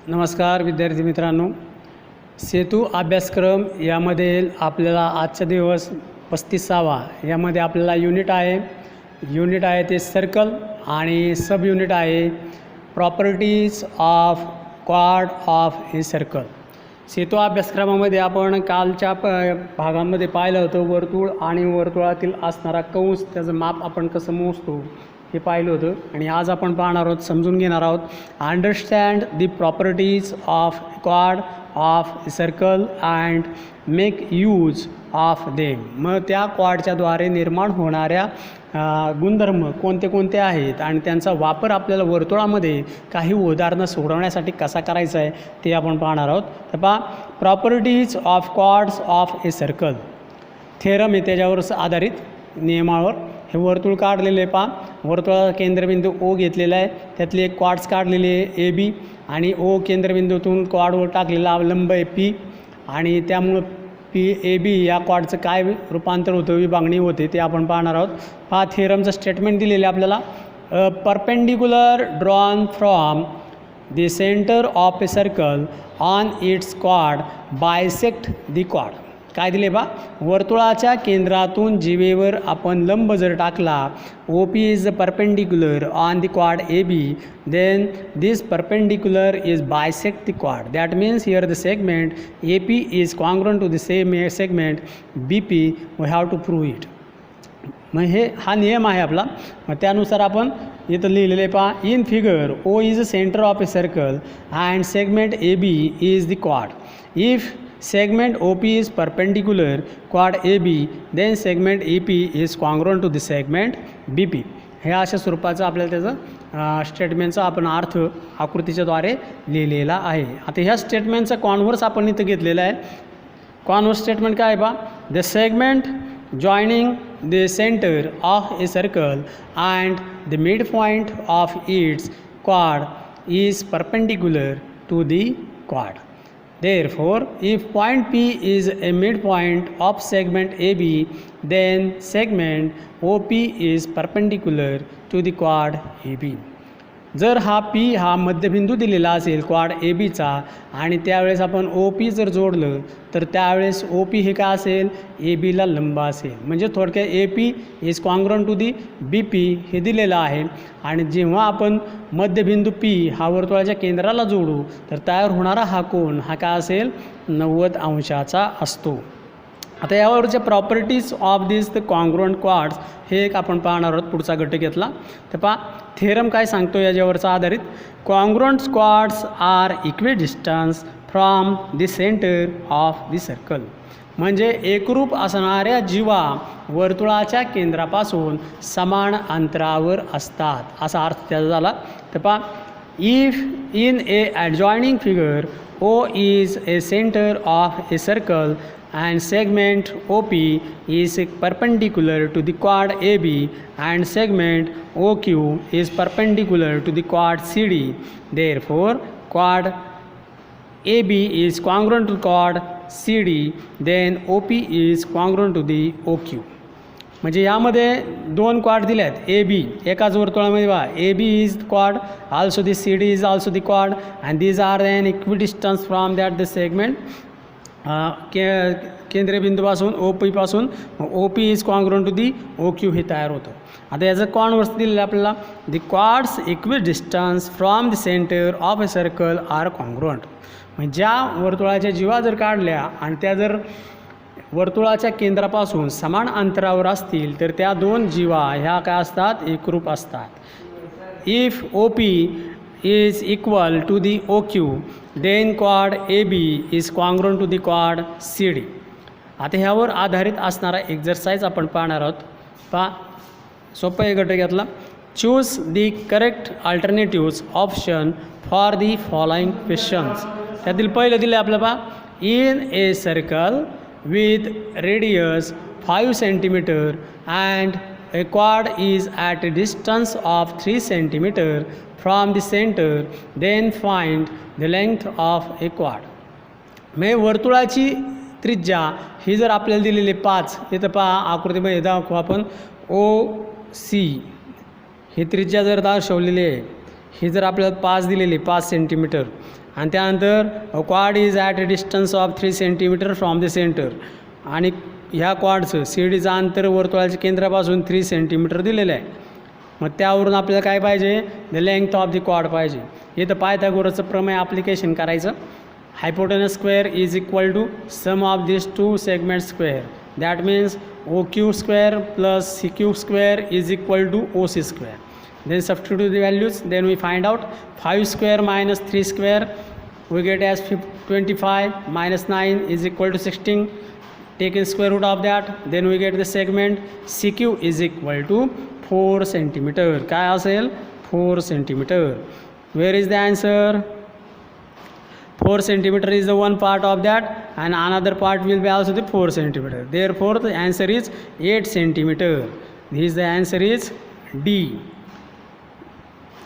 नमस्कार विद्यार्थी मित्रांनो, सेतू अभ्यासक्रम यामध्ये आपल्याला आजचा दिवस 35वा यामध्ये आपल्याला युनिट आहे ते सर्कल आणि सब युनिट आहे प्रॉपर्टीज ऑफ क्वाड ऑफ ए सर्कल. सेतू अभ्यासक्रमामध्ये आपण कालच्या भागांमध्ये पाहिलं होतं वर्तुळ आणि वर्तुळातील असणारा कंस, त्याचं माप आपण कसं मोजतो हे पाहिलं होतं. आणि आज आपण पाहणार आहोत, समजून घेणार आहोत अंडरस्टँड दी प्रॉपर्टीज ऑफ क्वाड of circle and make use of them. मग त्या क्वाडच्याद्वारे निर्माण होणाऱ्या गुणधर्म कोणते कोणते आहेत आणि त्यांचा वापर आपल्याला वर्तुळामध्ये काही उदाहरणं सोडवण्यासाठी कसा करायचा आहे ते आपण पाहणार आहोत. तर पहा, properties of chords of a circle theorem आहे त्याच्यावर आधारित नियमावर हे वर्तुळ काढलेले आहे. पहा, वर्तुळाचा केंद्रबिंदू ओ घेतलेला आहे, त्यातली एक क्वाड्स काढलेली आहे ए बी, आणि ओ केंद्रबिंदूतून क्वाडवर टाकलेला लंब आहे पी, आणि त्यामुळं पी ए बी या क्वाडचं काय रूपांतर होतं, विभागणी होते ते आपण पाहणार आहोत. पहा, थेरमचं स्टेटमेंट दिलेलं आहे आपल्याला. Perpendicular drawn from the centre of a circle on it's quad bisect the quad. काय दिले बा, वर्तुळाच्या केंद्रातून जीवेवर आपण लंब जर टाकला, O P is perpendicular on the क्वाड A B, then this perpendicular is bisect the quad. That means here the segment A P is congruent to the same segment B P. We have to prove it. मग हा नियम आहे आपला. मग त्यानुसार आपण इथं लिहिलेलं आहे. पहा, in figure O is a centre of a circle and segment A B is the क्वाड. If segment OP is perpendicular quad AB, then segment EP is congruent to the segment BP. हे अशा स्वरूपाचं आपल्याला त्याचं स्टेटमेंटचा आपण अर्थ आकृतीच्याद्वारे लिहिलेला आहे. आता ह्या स्टेटमेंटचा कॉन्व्हर्स आपण इथं घेतलेला आहे. कॉन्व्हर्स स्टेटमेंट काय आहे बा, the segment joining the centre of a circle and the mid point of its quad is perpendicular to the quad. Therefore, if point P is a midpoint of segment AB, then segment OP is perpendicular to the quad AB. जर हा P हा मध्यबिंदू दिलेला असेल quad ए बीचा, आणि त्यावेळेस आपण ओ पी जर जोडलं तर त्यावेळेस ओ पी हे काय असेल, ए बीला लंब असेल. म्हणजे थोडक्यात A P is congruent to the B P हे दिलेलं आहे. आणि जेव्हा आपण मध्यबिंदू पी हा वर्तुळाच्या केंद्राला जोडू तर तयार होणारा हा कोन हा काय असेल, 90 अंशाचा असतो. आता यावरच्या properties of this the congruent chords हे एक आपण पाहणार आहोत. पुढचा घटक घेतला तर पहा, थेरम काय सांगतो याच्यावरचा आधारित. Congruent chords are equidistance from the centre of the circle. म्हणजे एकरूप असणाऱ्या जीवा वर्तुळाच्या केंद्रापासून समान अंतरावर असतात असा अर्थ त्याचा झाला. तर पहा, if in a adjoining figure O is a centre of a circle and segment OP is perpendicular to the quad AB and segment OQ is perpendicular to the quad CD. Therefore, quad AB is congruent to quad CD, then OP is congruent to the OQ. म्हणजे यामध्ये दोन quad दिले आहेत A B एकाच वर्तुळामध्ये. बा, ए B is quad, also the C D is also the quad, and these R N equidistance from that the segment केंद्रबिंदूपासून O पीपासून O P is congruent to the O Q हे तयार होतं. आता याचं converse दिलेलं आहे आपल्याला. The quartz equidistance from the centre of a circle R congruent. म्हणजे ज्या वर्तुळाच्या जीवा जर काढल्या आणि त्या जर वर्तुळाच्या केंद्रापासून समान अंतरावर असतील तर त्या दोन जीवा ह्या काय असतात, एकरूप असतात. If O P is equal to the OQ, then quad AB is congruent to the quad CD. आता ह्यावर आधारित असणारा एक्झरसाइज आपण पाहणार आहोत. पहा, सोपं एक घटक घेतला. Choose the correct alternatives option for the following questions. त्यातील पहिलं दिलं आपलं. पहा, in a circle with radius 5 centimetre and a quad is at a distance of 3 centimeter from the center, then find the length of a quad. म्हणजे वर्तुळाची त्रिज्या ही जर आपल्याला दिलेली 5, इथं पहा आकृतीमध्ये दाखवू आपण ओ सी ही त्रिज्या जर दर्शवलेली आहे, ही जर आपल्याला 5 दिलेली 5 सेंटीमीटर, आणि त्यानंतर quad is at a distance of 3 centimetre from the centre, आणि ह्या क्वाडचं सी डीचं अंतर वर्तुळाच्या केंद्रापासून 3 सेंटीमीटर दिलेलं आहे. मग त्यावरून आपल्याला काय पाहिजे, द लेंथ ऑफ द क्वाड पाहिजे. इथं पायथागोरसचं प्रमेय ॲप्लिकेशन करायचं. Hypotenuse square is equal to sum of this 2 segment square, that means OQ square plus CQ square is equal to OC square. Then substitute the values, then we find out 5 square minus 3 square we get as 25 minus 9 is equal to 16. Taking square root of that, then we get the segment CQ is equal to 4 centimeter. काय असेल 4 centimeter. Where is the answer? 4 centimeter is the one part of that, and another part will be also the 4 centimeter. Therefore the answer is 8 centimeter. This the answer is D.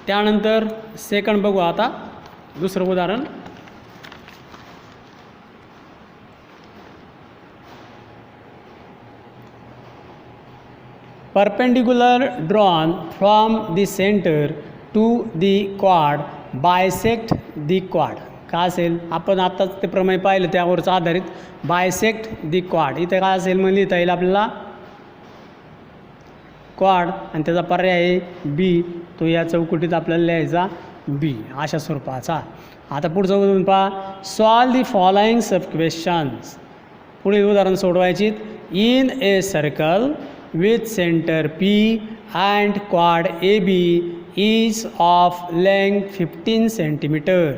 त्यानंतर second बघू आता दुसरं उदाहरण. Perpendicular drawn from the center to the quad bisect the quad. काय असेल, आपण आत्ताच ते प्रमेय पाहिलं त्यावरच आधारित बायसेक्ट दी क्वाड. इथे काय असेल मग लिहिता येईल आपल्याला क्वाड आणि त्याचा पर्याय आहे बी, तो या चौकटीत आपल्याला लिहायचा बी अशा स्वरूपाचा. आता पुढचं उदाहरण पहा. Solve the following sub questions. पुढील उदाहरण सोडवायची. In a circle with centre P and क्वाड A B is of length 15 centimetre.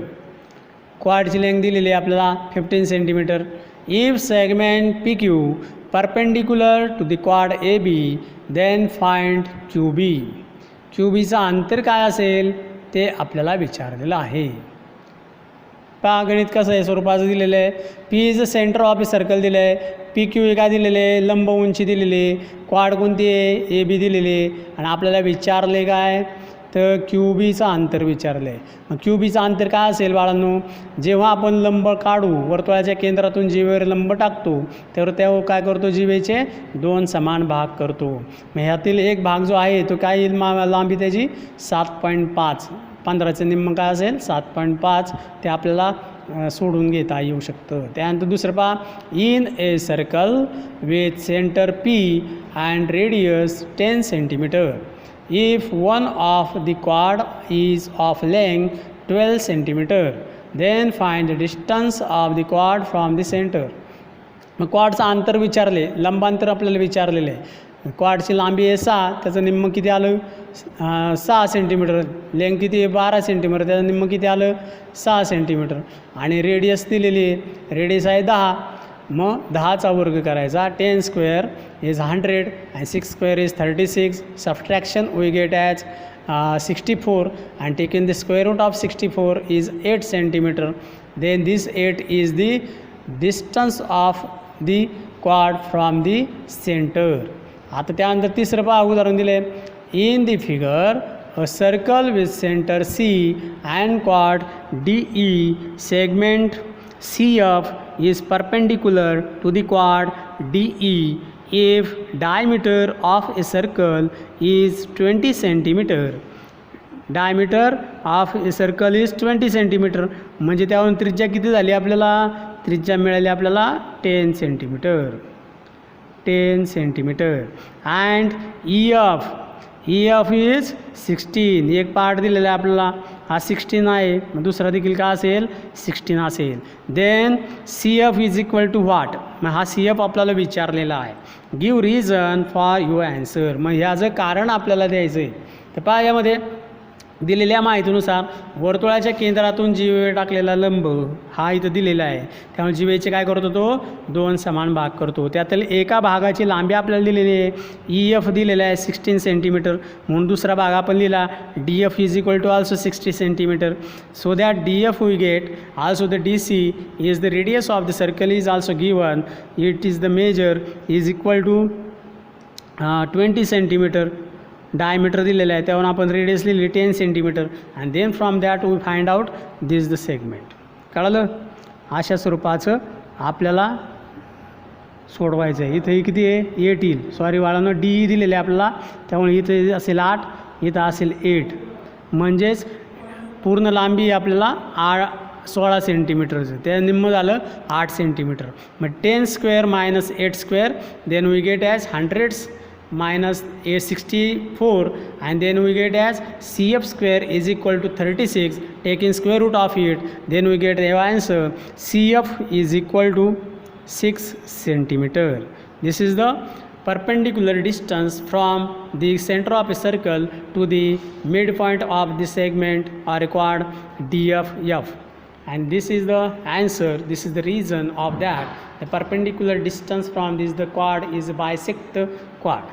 क्वाडची लेंथ दिलेली आहे आपल्याला 15 centimetre. If segment P Q perpendicular to the क्वाड A B then find Q B. Q बीचं अंतर काय असेल ते आपल्याला विचारलेलं आहे. पहा गणित कसं आहे स्वरूपाचं दिलेलं आहे. P is the centre of a circle दिलं आहे. पी क्यू हे काय दिलेले आहे, लंब उंची दिलेली आहे. क्वाड कोणती आहे, ए बी दिलेली आहे. आणि आपल्याला विचारले काय तर क्यू बीचं अंतर विचारलं आहे. मग क्यू बीचं अंतर काय असेल बाळांनो, जेव्हा आपण लंब काढू वर्तुळाच्या केंद्रातून जीवेवर लंब टाकतो तेव्हा काय करतो, जीवेचे 2 समान भाग करतो. मग ह्यातील एक भाग जो आहे तो काय येईल, लांबी त्याची 7.5. 15चं निम्म काय असेल 7.5. ते आपल्याला सोडून घेता येऊ शकतं. त्यानंतर दुसरं पहा. In a circle with centre P and radius 10 centimetre. If one of the quad is of length 12 centimeter, then find the distance of the quad from the center. मग क्वाडचं अंतर विचारले, लंबांतर आपल्याला विचारलेलं आहे. क्वाडची लांबी आहे 6, त्याचं निम्म किती आलं 6 सेंटीमीटर. लेंथ किती आहे 12 सेंटीमीटर, त्याचं निम्म किती आलं 6 सेंटीमीटर. आणि रेडियस दिलेली आहे, रेडियस आहे 10. मग 10चा वर्ग करायचा. 10 square is 100 and 6 square is 36. Subtraction we get as 64 and taking the square root of 64 is 8 centimeter. Then this 8 is the distance of the quad from the center. आता त्यानंतर तिसरं पहा उदाहरण दिले. In the figure a circle with center C and quad DE segment CF is perpendicular to the quad DE if diameter of a circle is 20 centimeter. Diameter of a circle is 20 centimeter. म्हणजे त्यावरून त्रिज्या किती झाली आपल्याला, त्रिज्या मिळाली आपल्याला 10 centimetre. 10 centimetre. And EF is 16. एक पार्ट दिलेला आहे आपल्याला, हा 16 आहे. मग दुसरा देखील काय असेल 16 असेल. Then CF is equal to what. मग हा CF आपल्याला विचारलेला आहे. Give reason for your answer. मग ह्याचं कारण आपल्याला द्यायचं आहे. तर पहा यामध्ये दिलेल्या माहितीनुसार वर्तुळाच्या केंद्रातून जीवे टाकलेला लंब हा इथं दिलेला आहे. त्यामुळे जीवेचे काय करतो तो 2 समान भाग करतो. त्यातील एका भागाची लांबी आपल्याला दिलेली आहे, EF दिलेला आहे 16 सेंटीमीटर. म्हणून दुसरा भाग आपण लिहिला DF is equal to also 60 centimetre. So that DF we get also the DC is the radius of the circle is also given. It is the measure is equal to 20 centimetre. Diameter दिलेलं आहे त्यावरून आपण radius लिहिली 10 centimetre. And then from that we find out this the segment. कळलं, अशा स्वरूपाचं आपल्याला सोडवायचं आहे. इथं किती आहे 8 येईल. सॉरी बाळांनो, DE दिलेलं आहे आपल्याला, त्यामुळे इथं असेल 8, इथं असेल 8. म्हणजेच पूर्ण लांबी आपल्याला 16 सेंटीमीटरचं, ते निम्मं झालं 8 सेंटीमीटर. मग 10 square minus 8 square, then we get as 100 minus 864, and then we get as CF square is equal to 36, taking square root of it, then we get the answer CF is equal to 6 centimeter. This is the perpendicular distance from the center of a circle to the midpoint of the segment are called DFF, and this is the answer. This is the reason of that the perpendicular distance from this the chord is bisect chord.